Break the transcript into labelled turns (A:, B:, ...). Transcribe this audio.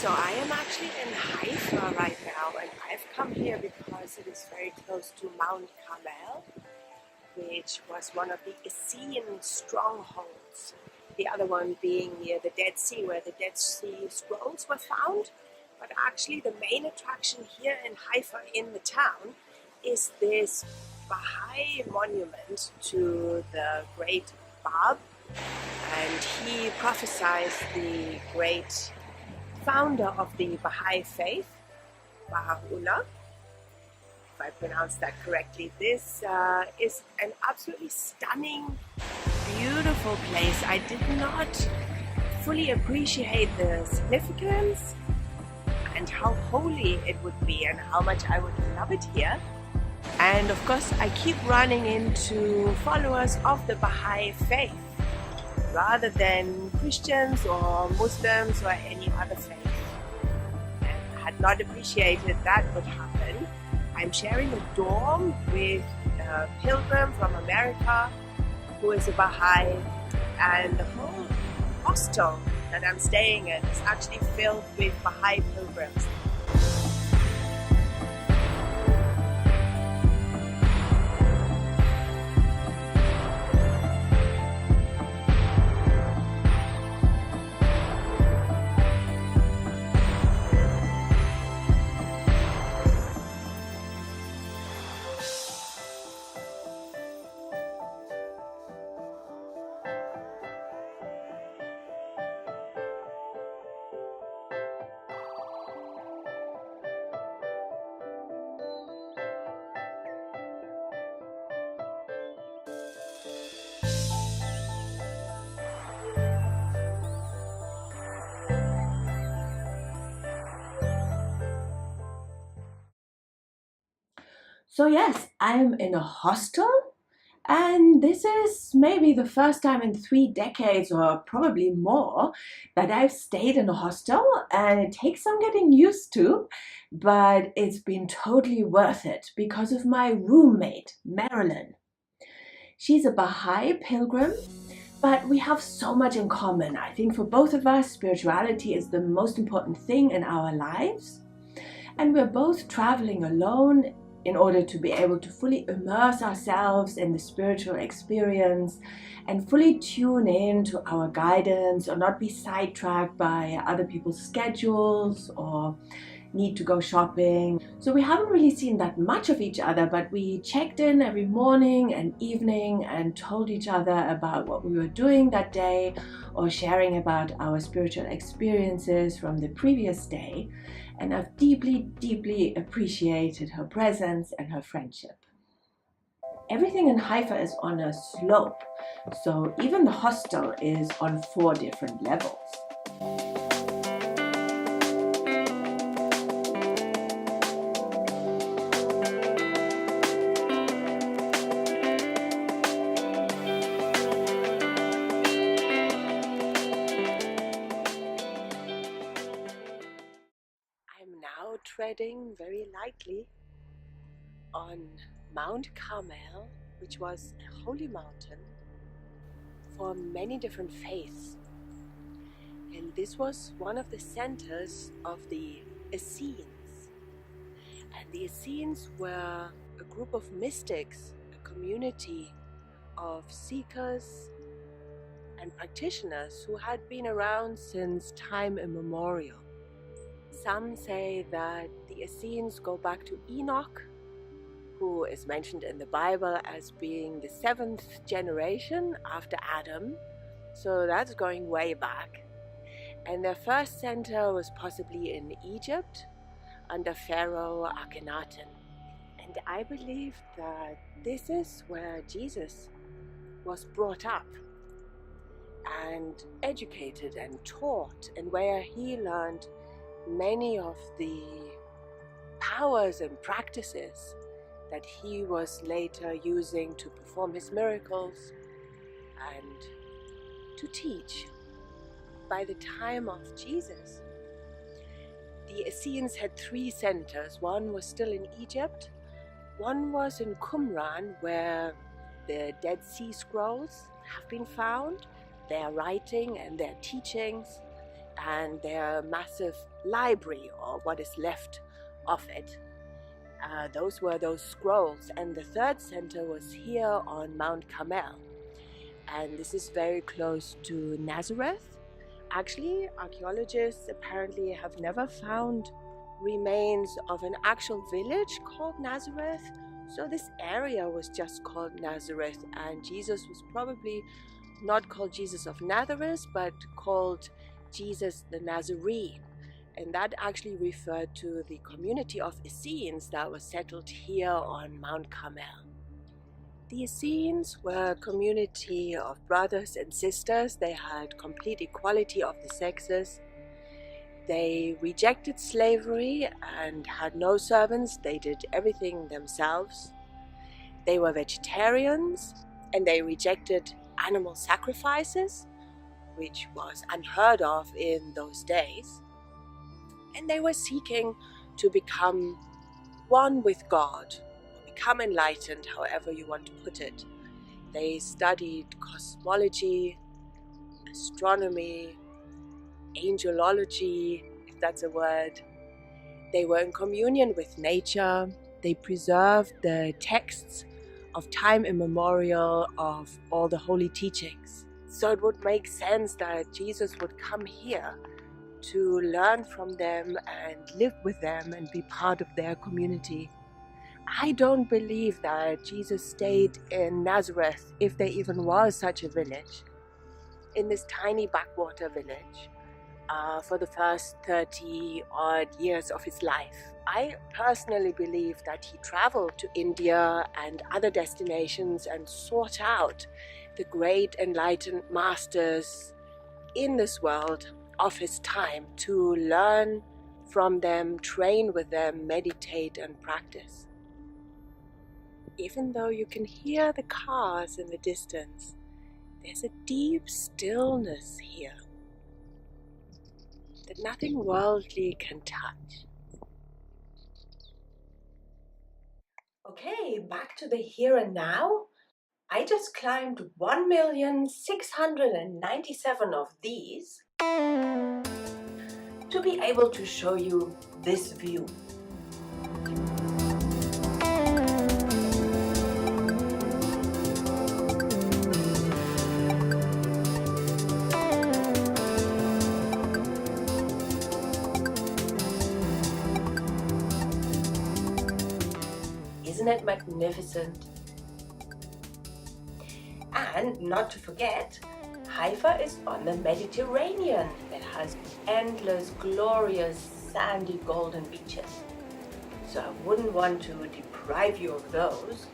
A: So I am actually in Haifa right now, and I've come here because it is very close to Mount Carmel, which was one of the Essene strongholds. The other one being near the Dead Sea, where the Dead Sea Scrolls were found. But actually the main attraction here in Haifa, in the town, is this Baha'i monument to the great Bab. And he prophesied the great founder of the Baha'i faith, Bahá'í, if I pronounced that correctly. This is an absolutely stunning, beautiful place. I did not fully appreciate the significance and how holy it would be and how much I would love it here. And of course, I keep running into followers of the Baha'i faith rather than Christians or Muslims or any other faith. And I had not appreciated that would happen. I'm sharing a dorm with a pilgrim from America who is a Baha'i, and the whole hostel that I'm staying in is actually filled with Baha'i pilgrims.
B: So yes, I'm in a hostel, and this is maybe the first time in 3 decades or probably more that I've stayed in a hostel, and it takes some getting used to, but it's been totally worth it because of my roommate, Marilyn. She's a Baha'i pilgrim, but we have so much in common. I think for both of us, spirituality is the most important thing in our lives, and we're both traveling alone in order to be able to fully immerse ourselves in the spiritual experience and fully tune in to our guidance, or not be sidetracked by other people's schedules or need to go shopping. So we haven't really seen that much of each other, but we checked in every morning and evening and told each other about what we were doing that day, or sharing about our spiritual experiences from the previous day. And I've deeply, deeply appreciated her presence and her friendship. Everything in Haifa is on a slope, so even the hostel is on 4 different levels.
A: Treading very lightly on Mount Carmel, which was a holy mountain for many different faiths. And this was one of the centers of the Essenes. And the Essenes were a group of mystics, a community of seekers and practitioners who had been around since time immemorial. Some say that the Essenes go back to Enoch, who is mentioned in the Bible as being the 7th generation after Adam. So that's going way back. And their first center was possibly in Egypt under Pharaoh Akhenaten. And I believe that this is where Jesus was brought up and educated and taught, and where he learned many of the powers and practices that he was later using to perform his miracles and to teach. By the time of Jesus, the Essenes had 3 centers. One was still in Egypt, one was in Qumran, where the Dead Sea Scrolls have been found, their writing and their teachings, and their massive library, or what is left of it. Those were those scrolls, and the third center was here on Mount Carmel, and this is very close to Nazareth. Actually, archaeologists apparently have never found remains of an actual village called Nazareth, so this area was just called Nazareth, and Jesus was probably not called Jesus of Nazareth, but called Jesus the Nazarene. And that actually referred to the community of Essenes that was settled here on Mount Carmel. The Essenes were a community of brothers and sisters. They had complete equality of the sexes. They rejected slavery and had no servants. They did everything themselves. They were vegetarians, and they rejected animal sacrifices, which was unheard of in those days. And they were seeking to become one with God, or become enlightened, however you want to put it. They studied cosmology, astronomy, angelology, if that's a word. They were in communion with nature. They preserved the texts of time immemorial of all the holy teachings. So it would make sense that Jesus would come here to learn from them and live with them and be part of their community. I don't believe that Jesus stayed in Nazareth, if there even was such a village, in this tiny backwater village, for the first 30 odd years of his life. I personally believe that he traveled to India and other destinations and sought out the great enlightened masters in this world of his time to learn from them, train with them, meditate and practice. Even though you can hear the cars in the distance, there's a deep stillness here that nothing worldly can touch. Okay, back to the here and now. I just climbed 1,697 of these to be able to show you this view. Isn't it magnificent? And not to forget, Haifa is on the Mediterranean. It has endless, glorious, sandy, golden beaches. So I wouldn't want to deprive you of those.